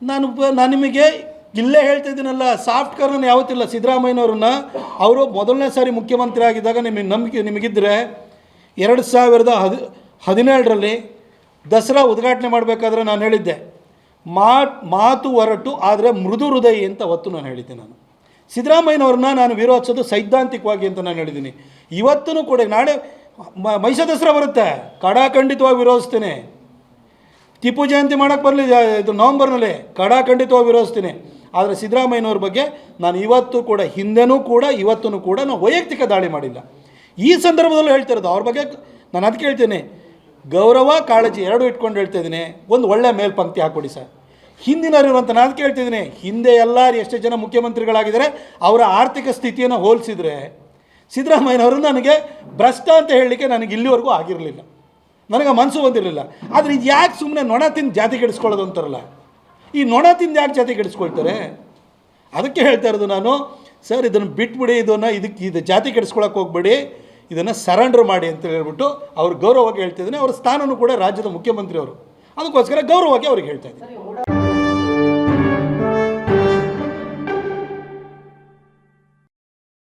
ನಾನು ನಿಮಗೆ ಇಲ್ಲೇ ಹೇಳ್ತಾ ಇದ್ದೀನಲ್ಲ, ಸಾಫ್ಟ್ ಕಾರ್ನನ್ನು ಯಾವತ್ತಿಲ್ಲ. ಸಿದ್ದರಾಮಯ್ಯನವ್ರನ್ನ ಅವರು ಮೊದಲನೇ ಸಾರಿ ಮುಖ್ಯಮಂತ್ರಿ ಆಗಿದ್ದಾಗ ನಿಮಗಿದ್ದರೆ 2017ರಲ್ಲಿ ದಸರಾ ಉದ್ಘಾಟನೆ ಮಾಡಬೇಕಾದ್ರೆ ನಾನು ಹೇಳಿದ್ದೆ, ಮಾತು ಹೊರಟು ಆದರೆ ಮೃದು ಹೃದಯ ಅಂತ ಅವತ್ತು ನಾನು ಹೇಳಿದ್ದೆ. ಸಿದ್ದರಾಮಯ್ಯನವ್ರನ್ನ ನಾನು ವಿರೋಧಿಸೋದು ಸೈದ್ಧಾಂತಿಕವಾಗಿ ಅಂತ ನಾನು ಹೇಳಿದ್ದೀನಿ. ಇವತ್ತೂ ಕೂಡ ನಾಳೆ ಮೈಸೂರು ದಸರಾ ಬರುತ್ತೆ, ಕಡಾಖಂಡಿತವಾಗಿ ವಿರೋಧಿಸ್ತೀನಿ. ಟಿಪ್ಪು ಜಯಂತಿ ಮಾಡೋಕ್ಕೆ ಬರಲಿ ಇದು ನವಂಬರ್ನಲ್ಲಿ, ಕಡಾಖಂಡಿತವಾಗಿ ವಿರೋಧಿಸ್ತೀನಿ. ಆದರೆ ಸಿದ್ದರಾಮಯ್ಯನವ್ರ ಬಗ್ಗೆ ನಾನು ಇವತ್ತು ಕೂಡ, ಹಿಂದೆನೂ ಕೂಡ, ಇವತ್ತೂ ಕೂಡ ನಾನು ವೈಯಕ್ತಿಕ ದಾಳಿ ಮಾಡಿಲ್ಲ. ಈ ಸಂದರ್ಭದಲ್ಲೂ ಹೇಳ್ತಿರೋದು ಅವ್ರ ಬಗ್ಗೆ ನಾನು ಅದಕ್ಕೆ ಹೇಳ್ತೀನಿ, ಗೌರವ ಕಾಳಜಿ ಎರಡೂ ಇಟ್ಕೊಂಡು ಹೇಳ್ತಾ ಇದ್ದೀನಿ. ಒಂದು ಒಳ್ಳೆ ಮೇಲ್ಪಂಕ್ತಿ ಹಾಕ್ಕೊಡಿ ಸರ್. ಹಿಂದಿನವರಿರುವಂಥ ನಾನು ಅದಕ್ಕೆ ಹೇಳ್ತಿದ್ದೀನಿ, ಹಿಂದೆ ಎಲ್ಲರೂ ಎಷ್ಟು ಜನ ಮುಖ್ಯಮಂತ್ರಿಗಳಾಗಿದ್ದಾರೆ ಅವರ ಆರ್ಥಿಕ ಸ್ಥಿತಿಯನ್ನು ಹೋಲಿಸಿದರೆ ಸಿದ್ದರಾಮಯ್ಯನವರು ನನಗೆ ಭ್ರಷ್ಟ ಅಂತ ಹೇಳಲಿಕ್ಕೆ ನನಗೆ ಇಲ್ಲಿವರೆಗೂ ಆಗಿರಲಿಲ್ಲ, ನನಗೆ ಮನಸ್ಸು ಬಂದಿರಲಿಲ್ಲ. ಆದರೆ ಇದು ಯಾಕೆ ಸುಮ್ಮನೆ ನೊಣ ತಿಂದು ಜಾತಿ ಕೆಡಿಸ್ಕೊಳ್ಳೋದು ಅಂತಾರಲ್ಲ, ಈ ನೊಣ ತಿಂದು ಯಾಕೆ ಜಾತಿ ಕೆಡಿಸ್ಕೊಳ್ತಾರೆ? ಅದಕ್ಕೆ ಹೇಳ್ತಾ ಇರೋದು ನಾನು, ಸರ್ ಇದನ್ನು ಬಿಟ್ಬಿಡಿ, ಇದು ಜಾತಿ ಕೆಡಿಸ್ಕೊಳಕ್ಕೆ ಹೋಗ್ಬೇಡಿ, ಇದನ್ನು ಸರೆಂಡರ್ ಮಾಡಿ ಅಂತ ಹೇಳ್ಬಿಟ್ಟು ಅವ್ರು ಗೌರವವಾಗಿ ಹೇಳ್ತಿದ್ದೀನಿ. ಅವ್ರ ಸ್ಥಾನನೂ ಕೂಡ ರಾಜ್ಯದ ಮುಖ್ಯಮಂತ್ರಿ ಅವರು, ಅದಕ್ಕೋಸ್ಕರ ಗೌರವವಾಗಿ ಅವ್ರಿಗೆ ಹೇಳ್ತಾ ಇದ್ದೀನಿ.